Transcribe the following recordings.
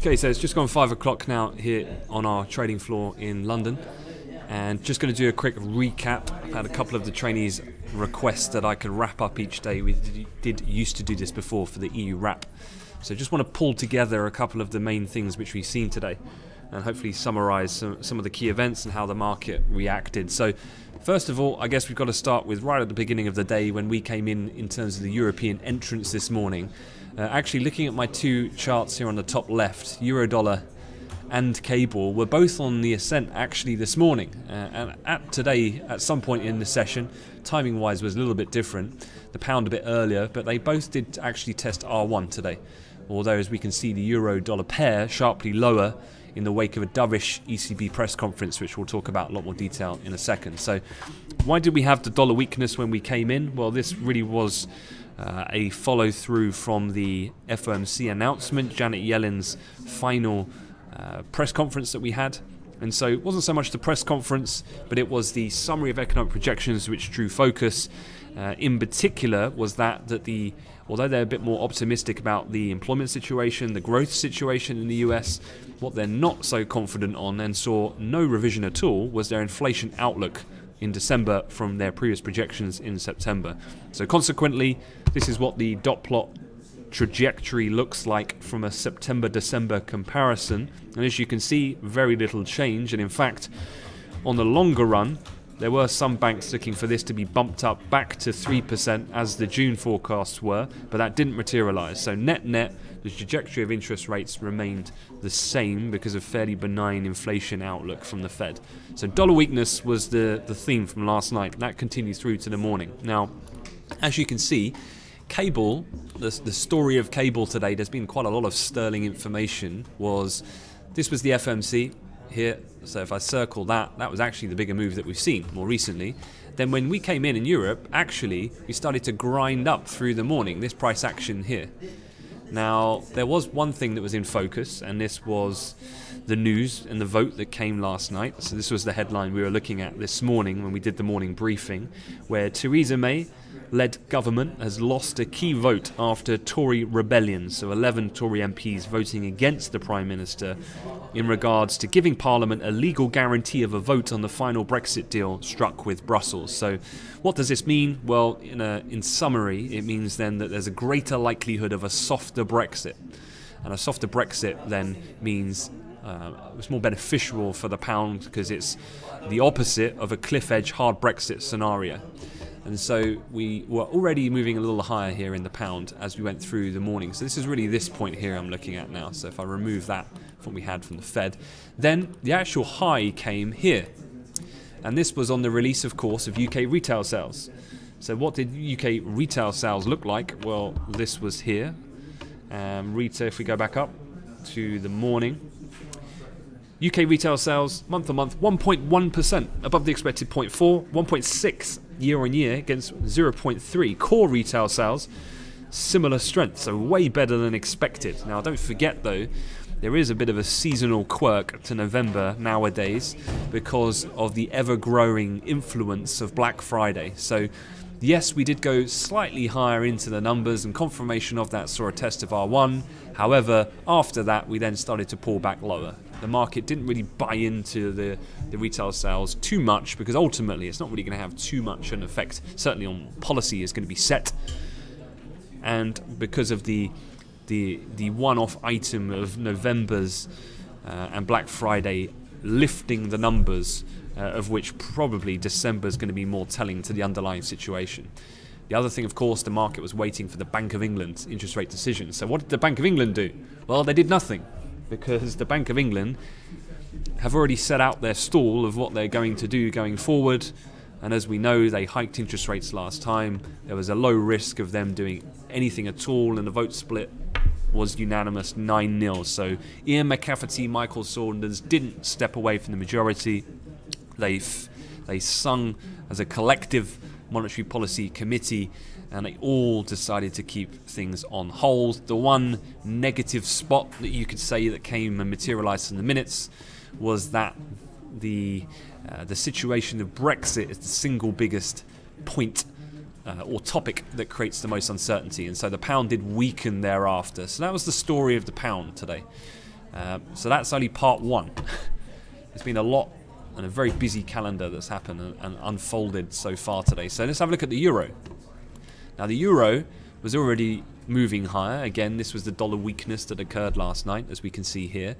Okay, so it's just gone 5 o'clock now here on our trading floor in London, and just going to do a quick recap. I've had a couple of the trainees request that I could wrap up each day. We used to do this before for the EU wrap, so just want to pull together a couple of the main things which we've seen today and hopefully summarize some of the key events and how the market reacted. So first of all, I guess we've got to start with right at the beginning of the day when we came in terms of the European entrance this morning. Actually, looking at my two charts here on the top left, Euro-Dollar and Cable were both on the ascent actually this morning. And today, at some point in the session, timing-wise was a little bit different. The pound a bit earlier, but they both did actually test R1 today. Although, as we can see, the Euro-Dollar pair sharply lower in the wake of a dovish ECB press conference, which we'll talk about in a lot more detail in a second. So, why did we have the dollar weakness when we came in? Well, this really was a follow-through from the FOMC announcement, Janet Yellen's final press conference that we had. And so it wasn't so much the press conference, but it was the summary of economic projections which drew focus. In particular was that although they're a bit more optimistic about the employment situation, the growth situation in the US, what they're not so confident on and saw no revision at all was their inflation outlook in December from their previous projections in September. So consequently, this is what the dot plot trajectory looks like from a September-December comparison. And as you can see, very little change. And in fact, on the longer run, there were some banks looking for this to be bumped up back to 3% as the June forecasts were, but that didn't materialize. So net-net, the trajectory of interest rates remained the same because of fairly benign inflation outlook from the Fed. So dollar weakness was the theme from last night, and that continued through to the morning. Now, as you can see, Cable, the story of Cable today, there's been quite a lot of sterling information, this was the FOMC here. So if I circle that was actually the bigger move that we've seen more recently. Then when we came in Europe, actually, we started to grind up through the morning, this price action here. Now, there was one thing that was in focus, and this was the news and the vote that came last night. So this was the headline we were looking at this morning when we did the morning briefing, where Theresa May-led government has lost a key vote after Tory rebellion, so 11 Tory MPs voting against the Prime Minister in regards to giving Parliament a legal guarantee of a vote on the final Brexit deal struck with Brussels. So what does this mean? Well, in summary, it means then that there's a greater likelihood of a softer Brexit. And a softer Brexit then means it's more beneficial for the pound because it's the opposite of a cliff edge hard Brexit scenario. And so we were already moving a little higher here in the pound as we went through the morning. So this is really this point here I'm looking at now. So if I remove that from what we had from the Fed, then the actual high came here. And this was on the release, of course, of UK retail sales. So what did UK retail sales look like? Well, this was here. Retail, if we go back up to the morning, UK retail sales month on month 1.1% above the expected 0.4, 1.6 year on year against 0.3. Core retail sales, similar strength, so way better than expected. Now don't forget though, there is a bit of a seasonal quirk to November nowadays because of the ever-growing influence of Black Friday. So yes, we did go slightly higher into the numbers, and confirmation of that saw a test of R1. However, after that, we then started to pull back lower. The market didn't really buy into the retail sales too much because ultimately it's not really going to have too much an effect, certainly on policy is going to be set. And because of the one-off item of November's and Black Friday lifting the numbers, of which probably December is going to be more telling to the underlying situation. The other thing, of course, the market was waiting for the Bank of England's interest rate decision. So what did the Bank of England do? Well, they did nothing, because the Bank of England have already set out their stall of what they're going to do going forward. And as we know, they hiked interest rates last time. There was a low risk of them doing anything at all, and the vote split was unanimous 9-0. So Ian McCafferty, Michael Saunders didn't step away from the majority. They sung as a collective monetary policy committee, and they all decided to keep things on hold. The one negative spot that you could say that came and materialised in the minutes was that the situation of Brexit is the single biggest point or topic that creates the most uncertainty, and so the pound did weaken thereafter. So that was the story of the pound today. So that's only part one. There's been a lot and a very busy calendar that's happened and unfolded so far today. So let's have a look at the euro. Now the euro was already moving higher. Again, this was the dollar weakness that occurred last night, as we can see here.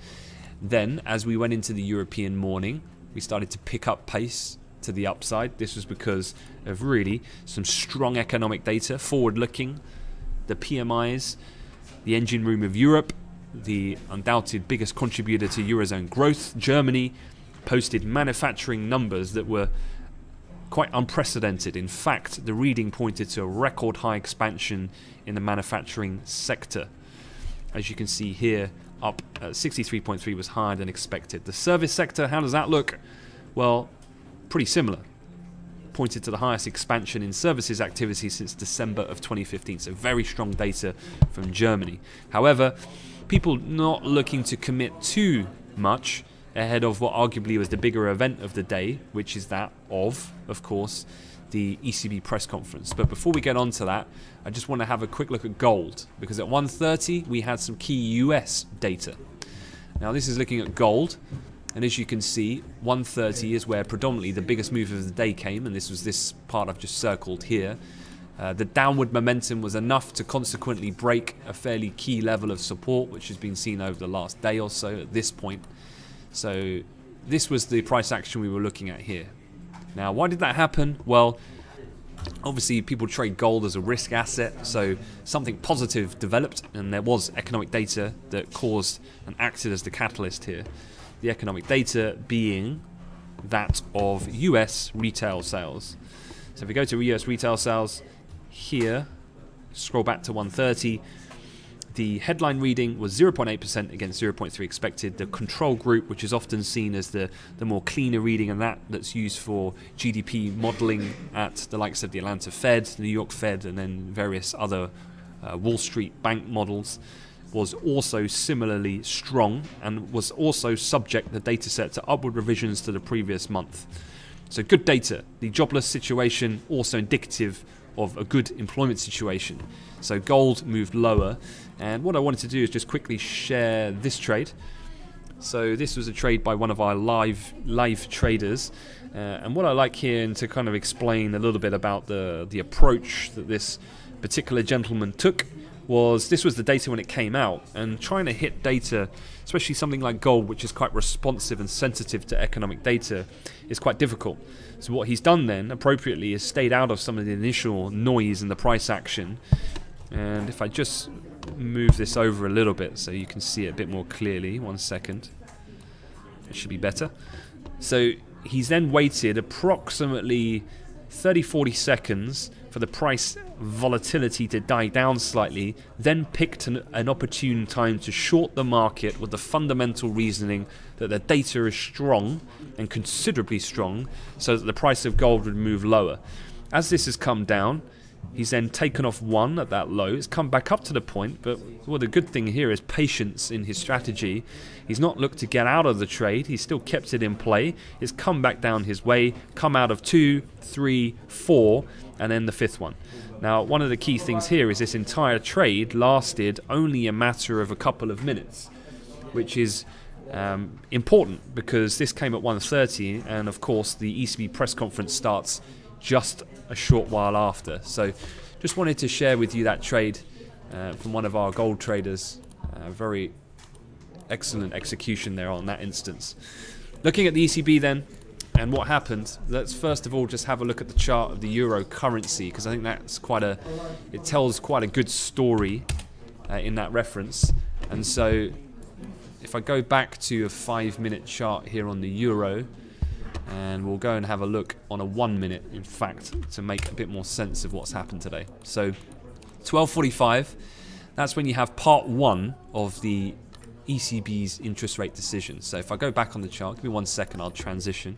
Then, as we went into the European morning, we started to pick up pace to the upside. This was because of really some strong economic data, forward-looking, the PMIs, the engine room of Europe, the undoubted biggest contributor to Eurozone growth, Germany, posted manufacturing numbers that were quite unprecedented. In fact, the reading pointed to a record high expansion in the manufacturing sector. As you can see here, up at 63.3 was higher than expected. The service sector, how does that look? Well, pretty similar. Pointed to the highest expansion in services activity since December of 2015. So very strong data from Germany. However, people not looking to commit too much ahead of what arguably was the bigger event of the day, which is that of course, the ECB press conference. But before we get on to that, I just want to have a quick look at gold, because at 1:30 we had some key US data. Now this is looking at gold, and as you can see, 1:30 is where predominantly the biggest move of the day came, and this was this part I've just circled here. The downward momentum was enough to consequently break a fairly key level of support, which has been seen over the last day or so at this point. So this was the price action we were looking at here. Now, why did that happen? Well, obviously people trade gold as a risk asset, so something positive developed, and there was economic data that caused and acted as the catalyst here. The economic data being that of US retail sales. So if we go to US retail sales here, scroll back to 1:30, the headline reading was 0.8% against 0.3 expected. The control group, which is often seen as the more cleaner reading, and that's used for GDP modeling at the likes of the Atlanta Fed, the New York Fed, and then various other Wall Street bank models, was also similarly strong and was also subject, the data set, to upward revisions to the previous month. So good data. The jobless situation also indicative of a good employment situation. So gold moved lower, and what I wanted to do is just quickly share this trade. So this was a trade by one of our live traders, and what I like here, and to kind of explain a little bit about the approach that this particular gentleman took, was this was the data when it came out, and trying to hit data, especially something like gold, which is quite responsive and sensitive to economic data, is quite difficult. So what he's done then, appropriately, is stayed out of some of the initial noise and the price action. And if I just move this over a little bit so you can see it a bit more clearly, 1 second, it should be better. So he's then waited approximately 30-40 seconds for the price volatility to die down slightly, then picked an opportune time to short the market with the fundamental reasoning that the data is strong and considerably strong, so that the price of gold would move lower. As this has come down, he's then taken off one at that low. It's come back up to the point, but well, the good thing here is patience in his strategy. He's not looked to get out of the trade. He's still kept it in play. It's come back down his way, come out of 2, 3, 4, and then the 5th one. Now, one of the key things here is this entire trade lasted only a matter of a couple of minutes, which is important because this came at 1:30, and of course the ECB press conference starts just a short while after. So just wanted to share with you that trade from one of our gold traders. Very excellent execution there on that instance. Looking at the ECB then, and what happened, let's first of all just have a look at the chart of the euro currency, because I think that's it tells quite a good story in that reference. And so if I go back to a 5-minute chart here on the euro, and we'll go and have a look on a 1 minute, in fact, to make a bit more sense of what's happened today. So 12:45, that's when you have part 1 of the ECB's interest rate decision. So if I go back on the chart, give me 1 second, I'll transition.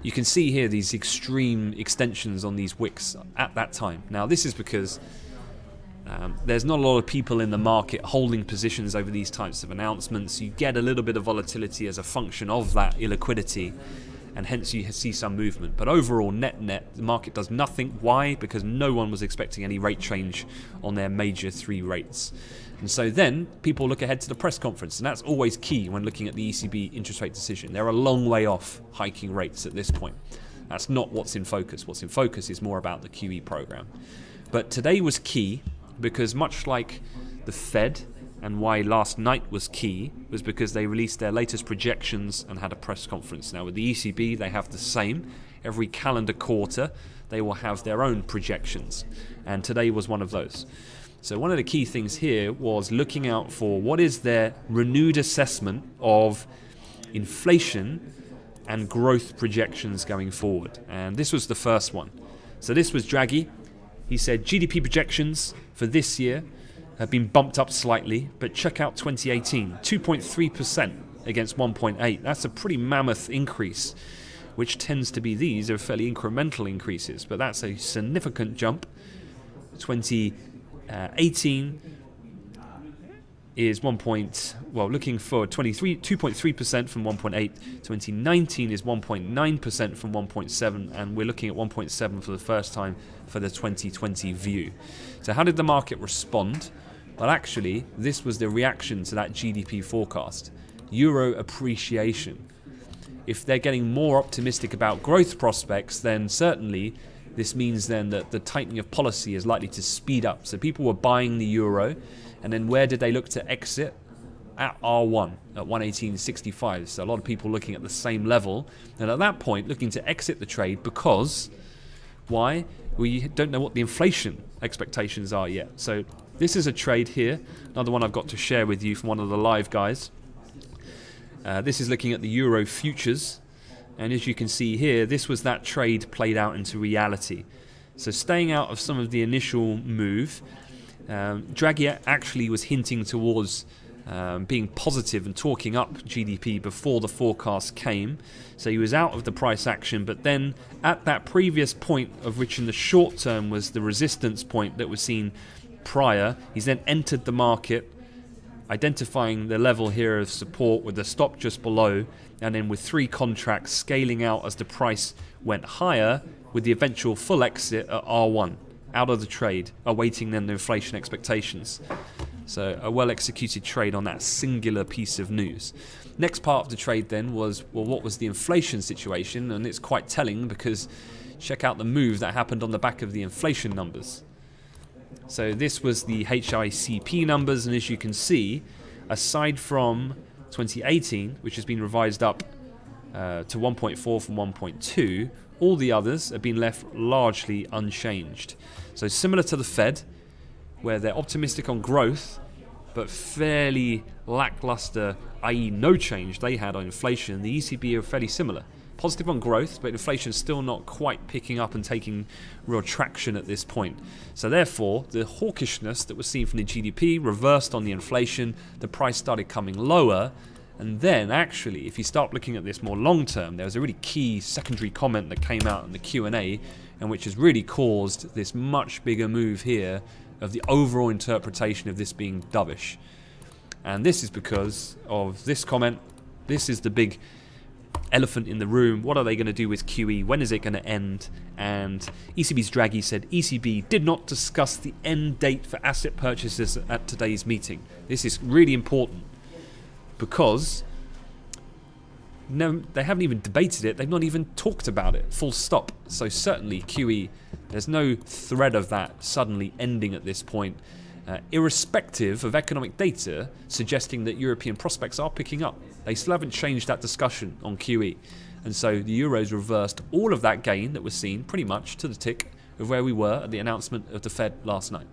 You can see here these extreme extensions on these wicks at that time. Now this is because there's not a lot of people in the market holding positions over these types of announcements. You get a little bit of volatility as a function of that illiquidity, and hence you see some movement. But overall, net, the market does nothing. Why? Because no one was expecting any rate change on their major 3 rates. And so then people look ahead to the press conference, and that's always key when looking at the ECB interest rate decision. They're a long way off hiking rates at this point. That's not what's in focus. What's in focus is more about the QE program. But today was key because, much like the Fed, and why last night was key, was because they released their latest projections and had a press conference. Now with the ECB, they have the same. Every calendar quarter, they will have their own projections. And today was one of those. So one of the key things here was looking out for what is their renewed assessment of inflation and growth projections going forward. And this was the first one. So this was Draghi. He said GDP projections for this year have been bumped up slightly, but check out 2018, 2.3% against 1.8. That's a pretty mammoth increase, which tends to be, these are fairly incremental increases, but that's a significant jump. 2018 is looking for 2.3% from 1.8. 2019 is 1.9% from 1.7, and we're looking at 1.7 for the first time for the 2020 view. So how did the market respond? Well, actually, this was the reaction to that GDP forecast. Euro appreciation. If they're getting more optimistic about growth prospects, then certainly this means then that the tightening of policy is likely to speed up. So people were buying the euro, and then where did they look to exit? At R1, at 118.65. So a lot of people looking at the same level, and at that point looking to exit the trade because, why? We don't know what the inflation expectations are yet. So this is a trade here, another one I've got to share with you from one of the live guys. This is looking at the euro futures, and as you can see here, this was that trade played out into reality. So staying out of some of the initial move, Draghi actually was hinting towards being positive and talking up GDP before the forecast came. So he was out of the price action, but then at that previous point, of which in the short term was the resistance point that was seen prior, he's then entered the market, identifying the level here of support with the stop just below, and then with 3 contracts scaling out as the price went higher, with the eventual full exit at R1 out of the trade, awaiting then the inflation expectations. So a well-executed trade on that singular piece of news. Next part of the trade then was, well, what was the inflation situation? And it's quite telling because check out the move that happened on the back of the inflation numbers. So this was the HICP numbers, and as you can see, aside from 2018, which has been revised up to 1.4 from 1.2, all the others have been left largely unchanged. So similar to the Fed, where they're optimistic on growth, but fairly lackluster, i.e. no change they had on inflation, the ECB are fairly similar. Positive on growth, but inflation's still not quite picking up and taking real traction at this point. So therefore, the hawkishness that was seen from the GDP reversed on the inflation, the price started coming lower, and then actually, if you start looking at this more long term, there was a really key secondary comment that came out in the Q&A, and which has really caused this much bigger move here of the overall interpretation of this being dovish. And this is because of this comment. This is the big elephant in the room. What are they going to do with QE? When is it going to end? And ECB's Draghi said ECB did not discuss the end date for asset purchases at today's meeting. This is really important because they haven't even debated it. They've not even talked about it. Full stop. So certainly QE, there's no thread of that suddenly ending at this point, irrespective of economic data suggesting that European prospects are picking up. They still haven't changed that discussion on QE. And so the Euros reversed all of that gain that was seen pretty much to the tick of where we were at the announcement of the Fed last night.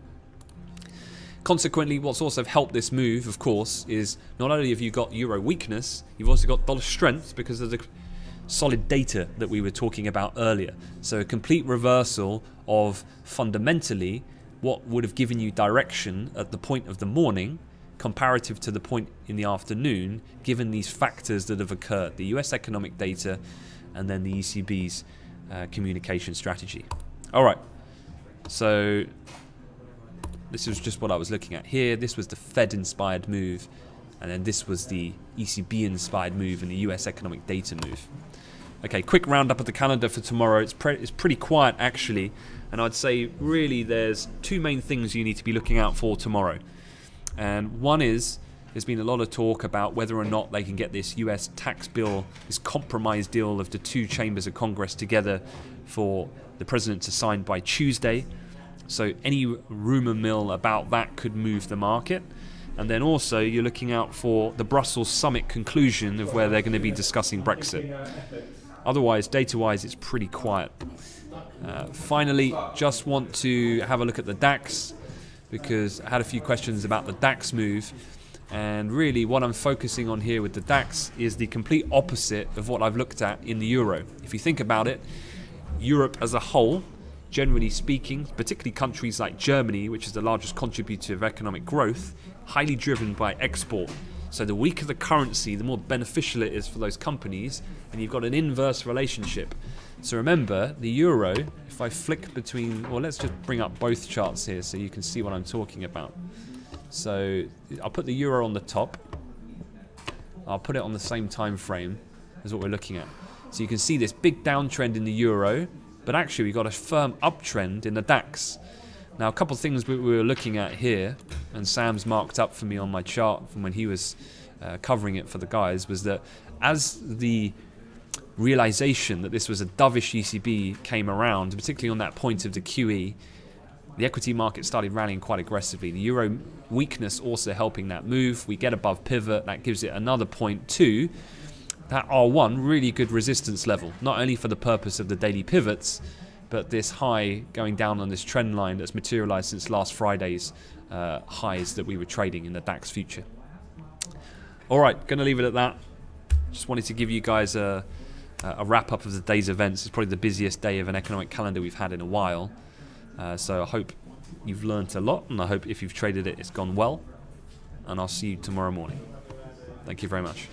Consequently, what's also helped this move, of course, is not only have you got euro weakness, you've also got dollar strength because of the solid data that we were talking about earlier. So a complete reversal of fundamentally what would have given you direction at the point of the morning comparative to the point in the afternoon, given these factors that have occurred, the US economic data and then the ECB's communication strategy. All right, so this was just what I was looking at here. This was the Fed-inspired move, and then this was the ECB-inspired move and the US economic data move. Okay, quick roundup of the calendar for tomorrow. It's pretty quiet actually, and I'd say really there's two main things you need to be looking out for tomorrow. And one is, there's been a lot of talk about whether or not they can get this US tax bill, this compromise deal of the two chambers of Congress together for the president to sign by Tuesday. So any rumor mill about that could move the market. And then also you're looking out for the Brussels summit conclusion of where they're going to be discussing Brexit. Otherwise, data-wise, it's pretty quiet. Finally, just want to have a look at the DAX, because I had a few questions about the DAX move. And really what I'm focusing on here with the DAX is the complete opposite of what I've looked at in the euro. If you think about it, Europe as a whole, generally speaking, particularly countries like Germany, which is the largest contributor of economic growth, highly driven by export. So the weaker the currency, the more beneficial it is for those companies, and you've got an inverse relationship. So remember, the euro, if I flick between, well, let's just bring up both charts here so you can see what I'm talking about. So I'll put the euro on the top. I'll put it on the same time frame as what we're looking at. So you can see this big downtrend in the euro, but actually we've got a firm uptrend in the DAX. Now a couple of things we were looking at here, and Sam's marked up for me on my chart from when he was covering it for the guys, was that as the realization that this was a dovish ECB came around, particularly on that point of the QE, the equity market started rallying quite aggressively. The euro weakness also helping that move. We get above pivot, that gives it another point too. That R1, really good resistance level, not only for the purpose of the daily pivots, but this high going down on this trend line that's materialized since last Friday's highs that we were trading in the DAX future. All right, going to leave it at that. Just wanted to give you guys a wrap up of the day's events. It's probably the busiest day of an economic calendar we've had in a while. So I hope you've learnt a lot, and I hope if you've traded it, it's gone well. And I'll see you tomorrow morning. Thank you very much.